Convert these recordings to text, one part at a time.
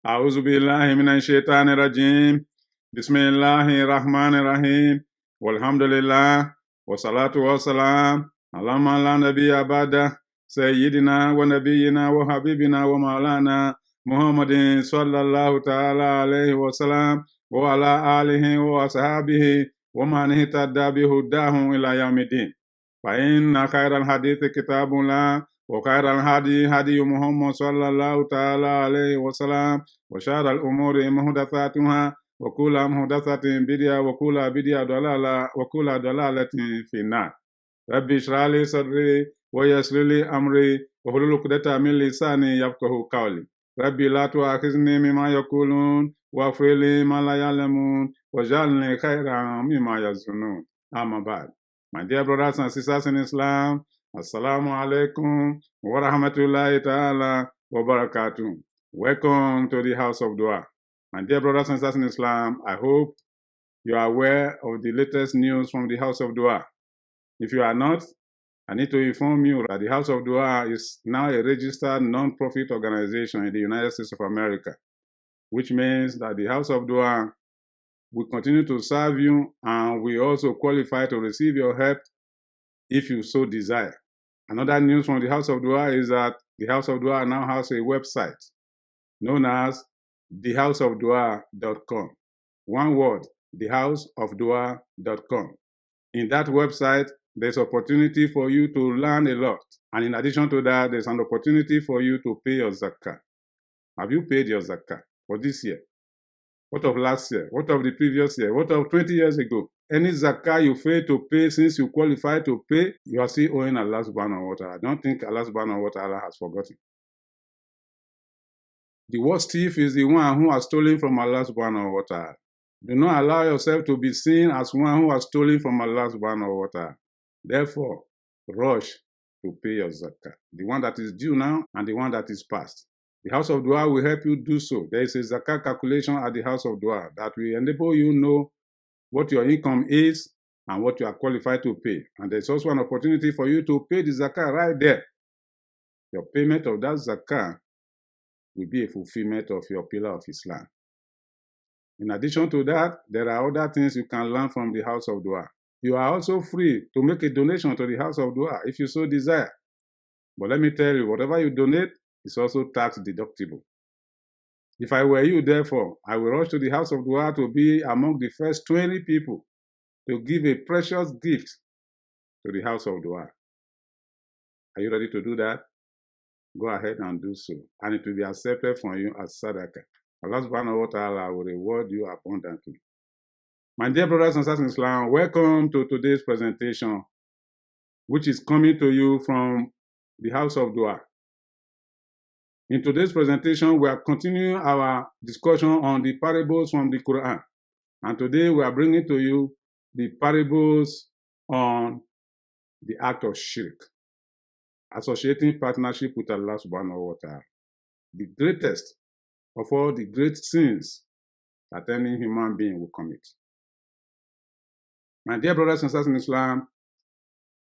أعوذ بالله من الشيطان الرجيم بسم الله الرحمن الرحيم والحمد لله والصلاة والسلام على من لا نبي بعده سيدنا ونبينا وحبيبنا ومولانا محمد صلى الله تعالى عليه وسلم وعلى آله وأصحابه ومن اهتدى بهداه إلى يوم الدين فإن خير الحديث كتاب الله وخير الهدي هدي محمد صلى الله تعالى عليه وسلم وشر الأمور محدثاتها وكل محدثة بدعة وكل بدعة ضلالة وكل ضلالة في النار ربي اشرح لي صدري ويسر لي أمري واحلل عقدة من لساني يفقهوا قولي ربي لا تؤاخذني مما يقولون واغفر لي ما لا يعلمون واجعلني خيرا مما يظنون أما بعد. My dear brothers and sisters in Islam, Assalamu alaikum wa rahmatullahi ta'ala wa barakatuh. Welcome to the House of Dua. My dear brothers and sisters in Islam, I hope you are aware of the latest news from the House of Dua. If you are not, I need to inform you that the House of Dua is now a registered non-profit organization in the United States of America, which means that the House of Dua will continue to serve you and we also qualify to receive your help if you so desire. Another news from the House of Dua is that the House of Dua now has a website known as thehouseofdua.com. One word, thehouseofdua.com. In that website, there's opportunity for you to learn a lot. And in addition to that, there's an opportunity for you to pay your zakah. Have you paid your zakah for this year? What of last year? What of the previous year? What of 20 years ago? Any zakah you fail to pay since you qualify to pay, you are still owing Allah subhanahu wa ta'ala. I don't think Allah subhanahu wa ta'ala has forgotten. The worst thief is the one who has stolen from Allah subhanahu wa ta'ala. Do not allow yourself to be seen as one who has stolen from Allah subhanahu wa ta'ala. Therefore, rush to pay your zakah. The one that is due now and the one that is past. The House of Dua will help you do so. There is a zakah calculation at the House of Dua that will enable you know what your income is and what you are qualified to pay. And there's also an opportunity for you to pay the zakah right there. Your payment of that zakah will be a fulfillment of your pillar of Islam. In addition to that, there are other things you can learn from the House of Dua. You are also free to make a donation to the House of Dua if you so desire. But let me tell you, whatever you donate is also tax deductible. If I were you, therefore, I will rush to the House of Dua to be among the first 20 people to give a precious gift to the House of Dua. Are you ready to do that? Go ahead and do so. And it will be accepted from you as sadaqah. Allah subhanahu wa ta'ala will reward you abundantly. My dear brothers and sisters in Islam, welcome to today's presentation, which is coming to you from the House of Dua. In today's presentation, we are continuing our discussion on the parables from the Quran. And today we are bringing to you the parables on the act of shirk, associating partnership with Allah subhanahu wa ta'ala, the greatest of all the great sins that any human being will commit. My dear brothers and sisters in Islam,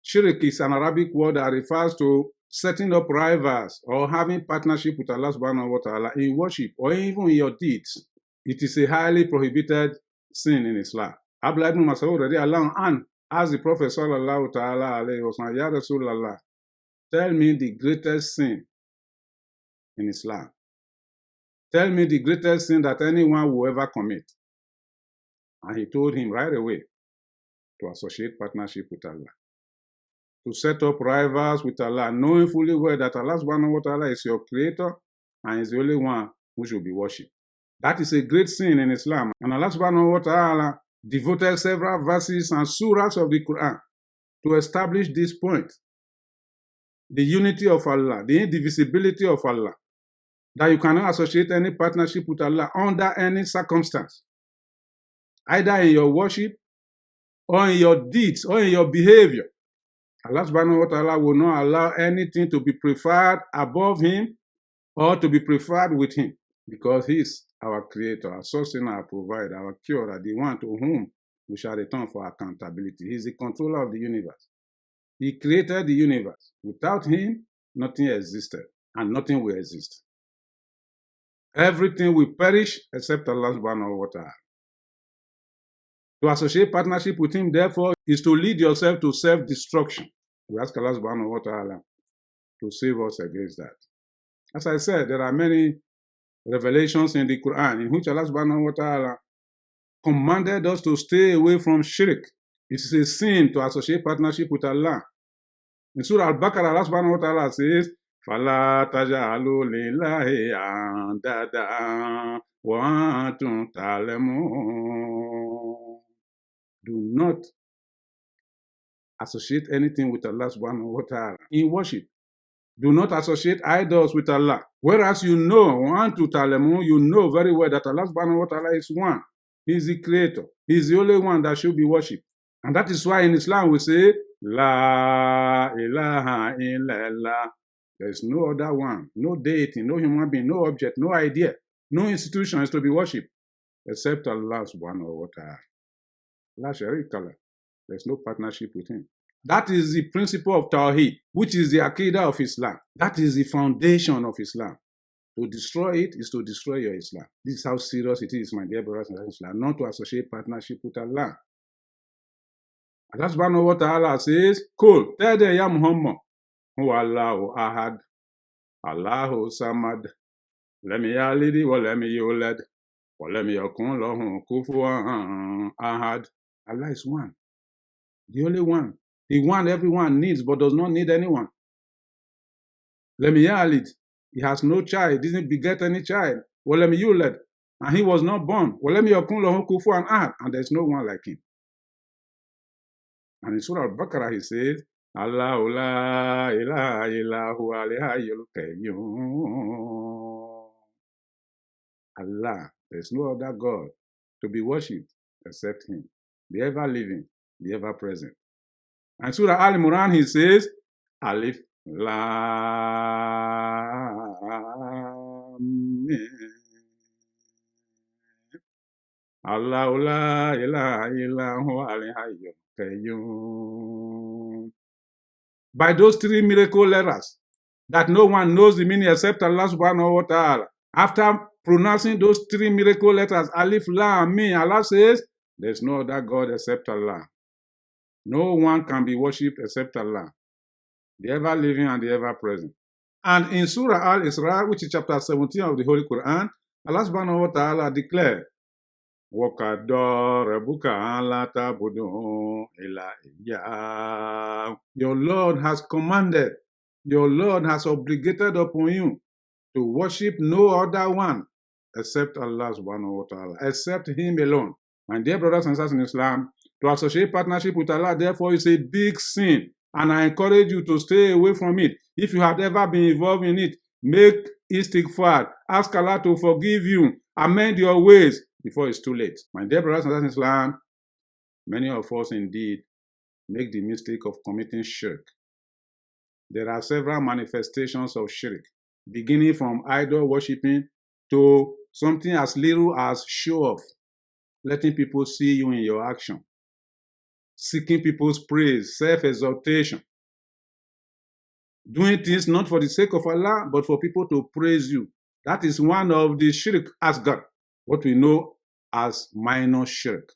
shirk is an Arabic word that refers to setting up rivals or having partnership with Allah subhanahu wa ta'ala in worship or even in your deeds. It is a highly prohibited sin in Islam. Abdullah ibn Mas'ud radiallahu anhu asked the Prophet sallallahu ta'ala alayhi wa sallam, Ya Rasulallah, tell me the greatest sin in Islam. Tell me the greatest sin that anyone will ever commit. And he told him right away to associate partnership with Allah, to set up rivals with Allah, knowing fully well that Allah subhanahu wa ta'ala is your creator and is the only one who should be worshipped. That is a great sin in Islam. And Allah subhanahu wa ta'ala devoted several verses and surahs of the Quran to establish this point. The unity of Allah, the indivisibility of Allah, that you cannot associate any partnership with Allah under any circumstance, either in your worship or in your deeds or in your behavior. Allah subhanahu wa ta'ala will not allow anything to be preferred above him or to be preferred with him, because he is our creator, our sustainer, our provider, our curer, the one to whom we shall return for accountability. He is the controller of the universe. He created the universe. Without him, nothing existed and nothing will exist. Everything will perish except Allah subhanahu wa ta'ala. To associate partnership with him, therefore, is to lead yourself to self-destruction. We ask Allah subhanahu wa ta'ala to save us against that. As I said, there are many revelations in the Quran in which Allah subhanahu wa ta'ala commanded us to stay away from shirk. It is a sin to associate partnership with Allah. In Surah Al-Baqarah, Allah subhanahu wa ta'ala says, فَلَا تَجْعَلُوا لِلَّهِ أَنْدَادًا وَأَنْتُمْ تَعْلَمُونَ. Do not associate anything with Allah subhanahu wa ta'ala in worship. Do not associate idols with Allah. Whereas you know, you know very well that Allah subhanahu wa ta'ala is one. He is the creator. He is the only one that should be worshipped. And that is why in Islam we say, La ilaha illallah. There is no other one, no deity, no human being, no object, no idea, no institution is to be worshipped except Allah subhanahu wa ta'ala. La sharika lah. There is no partnership with him. That is the principle of Tawheed, which is the Aqidah of Islam. That is the foundation of Islam. To destroy it is to destroy your Islam. This is how serious it is, my dear brothers and sisters, not to associate partnership with Allah. Allah subhanahu wa ta'ala says, Qul, tell them, Ya Muhammad, Huwa Allahu Ahad, Allahu Samad, Lam yalid wa lam yulad, wa lam yakun lahu kufuwan ahad. Allah is one, the only one. The one everyone needs but does not need anyone. Lam yalid, he has no child, didn't beget any child. Wa lam yulad, and he was not born. Wa lam yakun lahu kufuwan ahad, and there is no one like him. And in Surah Al-Baqarah he says, Allahu la ilaha illa huwa al-hayyul qayyum. Allah, there is no other God to be worshipped except him, the ever-living, the ever-present. And Surah Al-Imran he says, Alif Lam Mim. Allahu la ilaha illa huwa al-hayyul qayyum. By those three miracle letters that no one knows the meaning except Allah subhanahu wa ta'ala. After pronouncing those three miracle letters, Alif Lam Mim, Allah says, there is no other God except Allah. No one can be worshipped except Allah, the ever-living and the ever-present. And in Surah Al-Isra, which is chapter 17 of the Holy Quran, Allah subhanahu wa ta'ala declared, وَقَدَّى رَبُّكَ أَلَّا تَعْبُدُوا إِلَّا إِيَّاهُ. Your Lord has commanded, your Lord has obligated upon you to worship no other one except Allah subhanahu wa ta'ala, except him alone. My dear brothers and sisters in Islam, to associate partnership with Allah, therefore, is a big sin. And I encourage you to stay away from it. If you have ever been involved in it, make istighfar. Ask Allah to forgive you. Amend your ways before it's too late. My dear brothers and sisters in Islam, many of us indeed make the mistake of committing shirk. There are several manifestations of shirk, beginning from idol worshipping to something as little as show off, letting people see you in your action, seeking people's praise, self-exaltation, doing things not for the sake of Allah, but for people to praise you. That is one of the shirk asghar, what we know as minor shirk.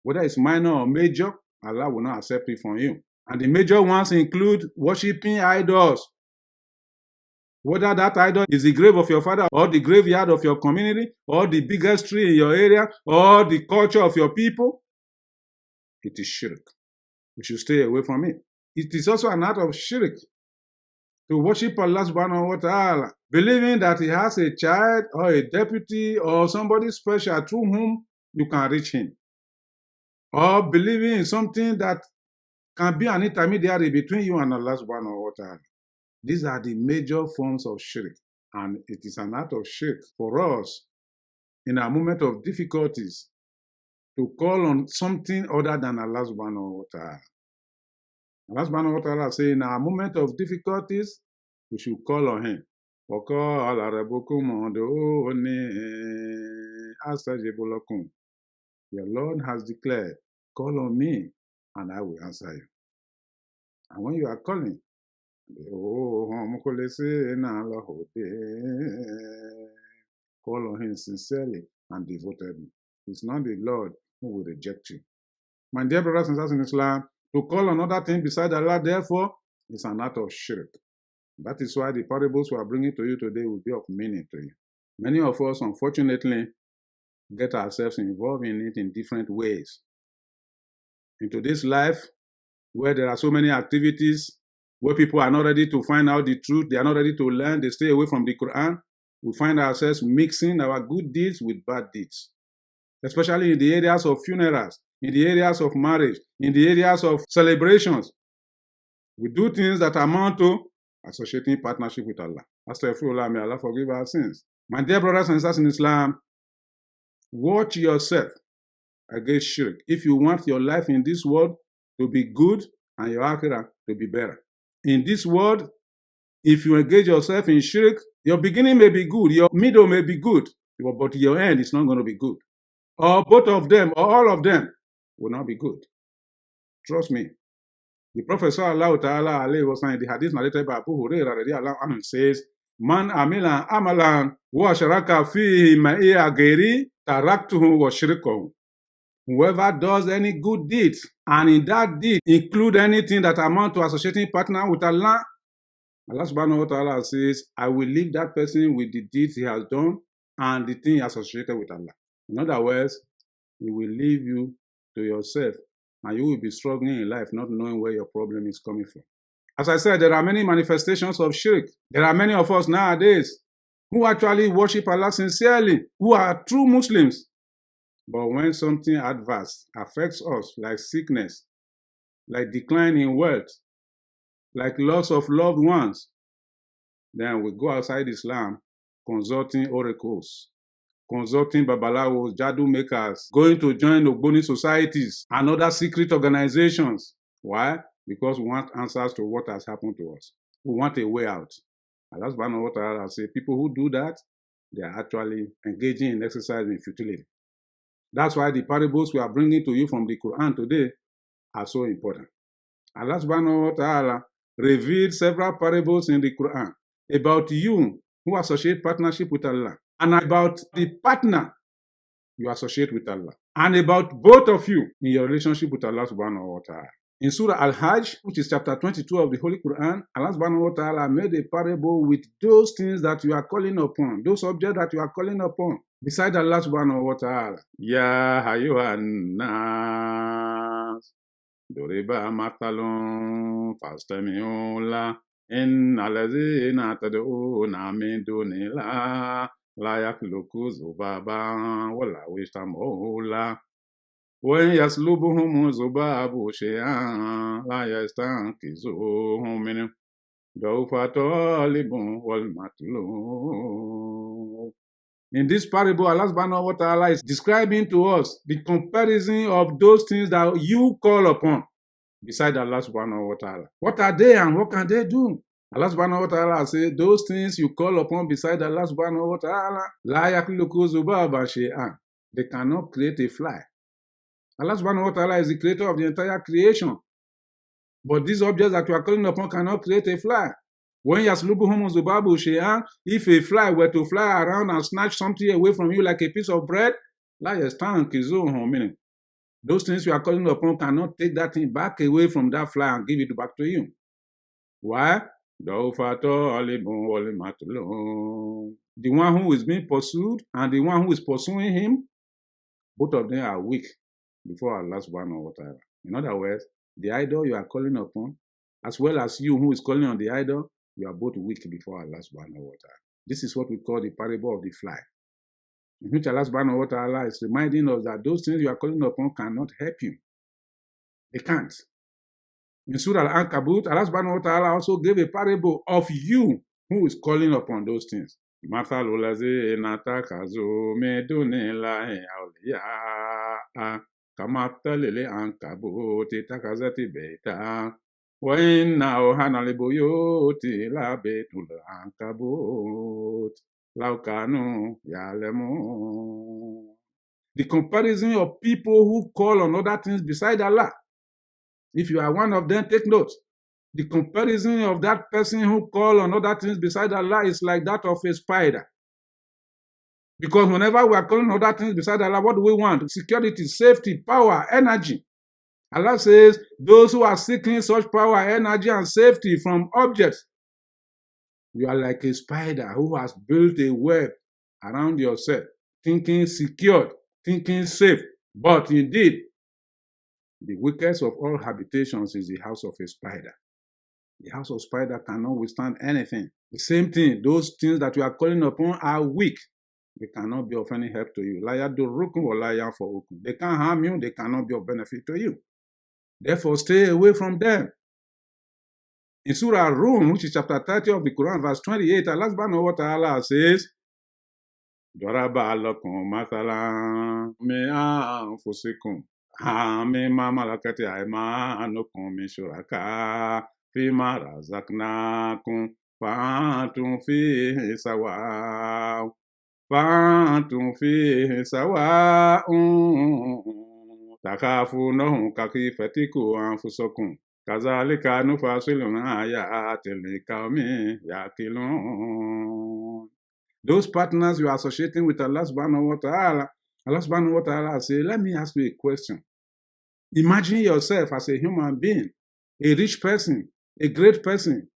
Whether it's minor or major, Allah will not accept it from you. And the major ones include worshipping idols. Whether that idol is the grave of your father, or the graveyard of your community, or the biggest tree in your area, or the culture of your people, it is shirk. We should stay away from it. It is also an act of shirk to worship Allah subhanahu wa ta'ala, believing that he has a child or a deputy or somebody special through whom you can reach him, or believing in something that can be an intermediary between you and Allah subhanahu wa ta'ala. These are the major forms of shirk, and it is an act of shirk for us in a moment of difficulties to call on something other than Allah subhanahu wa ta'ala. Allah subhanahu wa ta'ala says, in a moment of difficulties, we should call on him. وَقَالَ رَبُّكُمْ ادْعُونِي أَسْتَجِبْ لَكُمْ. Your Lord has declared, call on me, and I will answer you. And when you are calling, Call on him sincerely and devotedly. It's not the Lord who will reject you. My dear brothers and sisters in Islam, to call on other things beside Allah, therefore, is an act of shirk. That is why the parables we are bringing to you today will be of meaning to you. Many of us, unfortunately, get ourselves involved in it in different ways. In today's life, where there are so many activities, where people are not ready to find out the truth, they are not ready to learn, they stay away from the Quran, we find ourselves mixing our good deeds with bad deeds. Especially in the areas of funerals, in the areas of marriage, in the areas of celebrations. We do things that amount to associating partnership with Allah. Astaghfirullah, may Allah forgive our sins. My dear brothers and sisters in Islam, watch yourself against shirk if you want your life in this world to be good and your akhirah to be better. In this world, if you engage yourself in shirk, your beginning may be good, your middle may be good, but your end is not going to be good. Or both of them, or all of them, will not be good. Trust me. The Prophet sallallahu ta'ala alayhi wa sallam, the hadith narrated by Abu Hurairah radiallahu anhu says, Man amila amalan wa sharaka fihi ma'iya ghairi taraktuhu wa shirkahu. Whoever does any good deed, and in that deed include anything that amount to associating partner with Allah, Allah subhanahu wa ta'ala says, I will leave that person with the deeds he has done and the thing associated with Allah. In other words, he will leave you to yourself, and you will be struggling in life not knowing where your problem is coming from. As I said, there are many manifestations of shirk. There are many of us nowadays who actually worship Allah sincerely, who are true Muslims. But when something adverse affects us, like sickness, like decline in wealth, like loss of loved ones, then we go outside Islam consulting oracles, consulting babalawos, jadoo makers, going to join Ogboni societies and other secret organizations. Why? Because we want answers to what has happened to us. We want a way out. Allah subhanahu wa ta'ala says people who do that, they are actually engaging in exercise in futility. That's why the parables we are bringing to you from the Quran today are so important. Allah subhanahu wa ta'ala revealed several parables in the Quran about you who associate partnership with Allah, and about the partner you associate with Allah, and about both of you in your relationship with Allah subhanahu wa ta'ala. In Surah Al-Hajj, which is chapter 22 of the Holy Quran, Allah subhanahu wa ta'ala made a parable with those things that you are calling upon, those objects that you are calling upon, beside Allah subhanahu wa ta'ala. Ya ayyuhan nas, duriba mathalun fastami'u la, inna allazina tad'una min dunillah la yakhluqu zubaban wa la yashtamu la. وَإِنْ يَسْلُبْهُمُ الذُّبَابُ شَيْئًا لَا يَسْتَنْقِذُوهُ مِنْهُ ضَعُفَ الطَّالِبُ وَالْمَطْلُوبُ. In this parable, Allah subhanahu wa ta'ala is describing to us the comparison of those things that you call upon beside Allah subhanahu wa ta'ala. What are they and what can they do? Allah subhanahu wa ta'ala says, those things you call upon beside Allah subhanahu wa ta'ala, لَا يَخْلُقُ ذُبَابًا شَيْئًا. They cannot create a fly. Allah subhanahu wa ta'ala is the creator of the entire creation. But these objects that you are calling upon cannot create a fly. When yaslubuhum zubabu shay'an, if a fly were to fly around and snatch something away from you like a piece of bread, la yastankizuhum, meaning those things you are calling upon cannot take that thing back away from that fly and give it back to you. Why? The one who is being pursued and the one who is pursuing him, both of them are weak before Allah subhanahu wa ta'ala. In other words, the idol you are calling upon, as well as you who is calling on the idol, you are both weak before Allah subhanahu wa ta'ala. This is what we call the parable of the fly, in which Allah subhanahu wa ta'ala is reminding us that those things you are calling upon cannot help you. They can't. In Surah Al-Ankabut, Allah subhanahu wa ta'ala also gave a parable of you who is calling upon those things. كمثل العنكبوت اتخذت بيتا وإن أوهن البيوت لبيت العنكبوت لو كانوا يعلمون. The comparison of people who call on other things beside Allah. If you are one of them, take note. The comparison of that person who call on other things beside Allah is like that of a spider. Because whenever we are calling other things beside Allah, what do we want? Security, safety, power, energy. Allah says, those who are seeking such power, energy, and safety from objects, you are like a spider who has built a web around yourself, thinking secured, thinking safe. But indeed, the weakest of all habitations is the house of a spider. The house of spider cannot withstand anything. The same thing, those things that you are calling upon are weak. They cannot be of any help to you. They can't harm you, they cannot be of benefit to you. Therefore, stay away from them. In Surah Rum, which is chapter 30 of the Quran, verse 28, Allah subhanahu wa ta'ala says, Daraba lakum mathalan min anfusikum mimma malakati aymanukum min shuraka fima razaqnakum fa'antum fihi sawa' فأنتم فيه سواء تخافونهم كخيفتكم أنفسكم كذلك نفصل الآيات لقوم يعقلون. Those partners you are associating with Allah subhanahu wa ta'ala, Allah subhanahu wa ta'ala say, let me ask you a question. Imagine yourself as a human being, a rich person, a great person.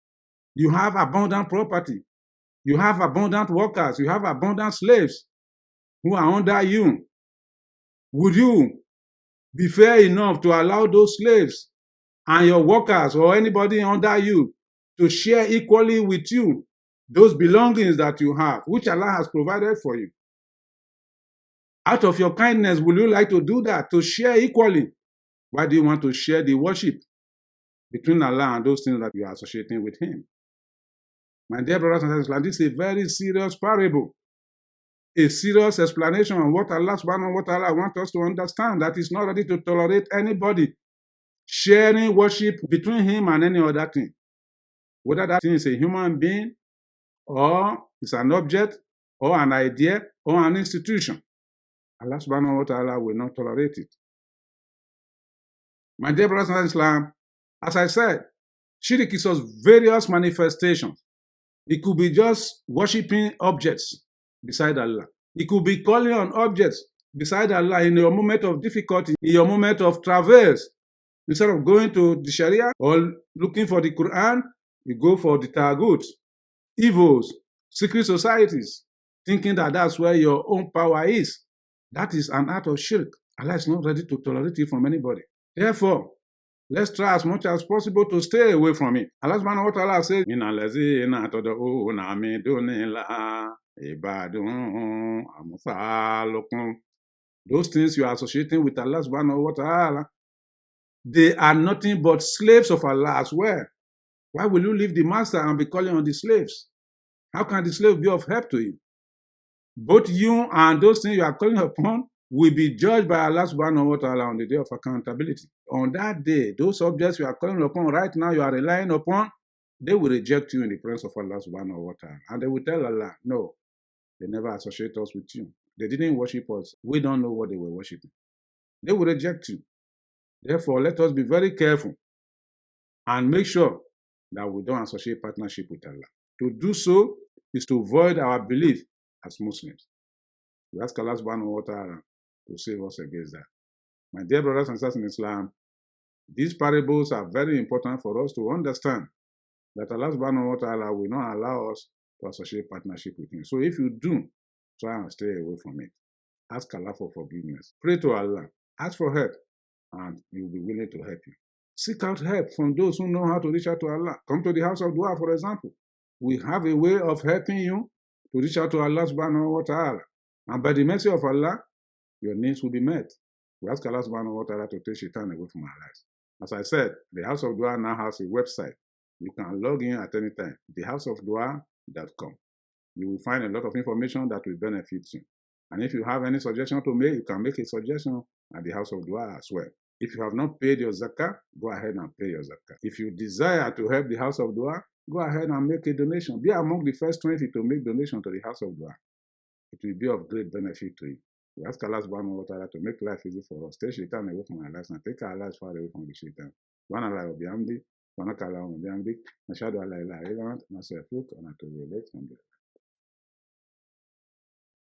You have abundant property. You have abundant workers. You have abundant slaves who are under you. Would you be fair enough to allow those slaves and your workers or anybody under you to share equally with you those belongings that you have, which Allah has provided for you? Out of your kindness, would you like to do that, to share equally? Why do you want to share the worship between Allah and those things that you are associating with Him? My dear brothers and sisters, this is a very serious parable, a serious explanation on what Allah subhanahu wa ta'ala wants us to understand, that He's not ready to tolerate anybody sharing worship between Him and any other thing. Whether that thing is a human being, or it's an object, or an idea, or an institution. Allah subhanahu wa ta'ala will not tolerate it. My dear brothers and sisters, as I said, shirk is of various manifestations. It could be just worshipping objects beside Allah. It could be calling on objects beside Allah in your moment of difficulty, in your moment of traverse. Instead of going to the Sharia or looking for the Quran, you go for the Taghut, evils, secret societies, thinking that that's where your own power is. That is an act of shirk. Allah is not ready to tolerate it from anybody. Therefore, let's try as much as possible to stay away from it. Allah subhanahu wa ta'ala says, those things you are associating with Allah subhanahu wa ta'ala, they are nothing but slaves of Allah as well. Why will you leave the master and be calling on the slaves? How can the slave be of help to you? Both you and those things you are calling upon will be judged by Allah subhanahu wa ta'ala on the day of accountability. On that day, those objects you are calling upon right now, you are relying upon, they will reject you in the presence of Allah subhanahu wa ta'ala. And they will tell Allah, no, they never associate us with you. They didn't worship us. We don't know what they were worshiping. They will reject you. Therefore, let us be very careful and make sure that we don't associate partnership with Allah. To do so is to void our belief as Muslims. We ask Allah subhanahu wa ta'ala to save us against that. My dear brothers and sisters in Islam, these parables are very important for us to understand that Allah subhanahu wa ta'ala will not allow us to associate partnership with Him. So if you do, try and stay away from it. Ask Allah for forgiveness. Pray to Allah. Ask for help, and He will be willing to help you. Seek out help from those who know how to reach out to Allah. Come to the house of dua, for example. We have a way of helping you to reach out to Allah subhanahu wa ta'ala. And by the mercy of Allah, your needs will be met. We ask Allah subhanahu wa ta'ala to take shaitan away from our lives. As I said, the House of Dua now has a website. You can log in at any time, thehouseofdua.com. You will find a lot of information that will benefit you. And if you have any suggestion to make, you can make a suggestion at the House of Dua as well. If you have not paid your zakah, go ahead and pay your zakah. If you desire to help the House of Dua, go ahead and make a donation. Be among the first 20 to make donation to the House of Dua. It will be of great benefit to you. We ask Allah subhanahu wa ta'ala to make life easy for us. Take shaitan away from our lives and take our lives far away from the shaitan. Subhanallah wa bihamdi, subhanaka Allahumma wa bihamdik, nashhadu an la ilaha illa anta, nastaghfiruka wa natubu ilayk.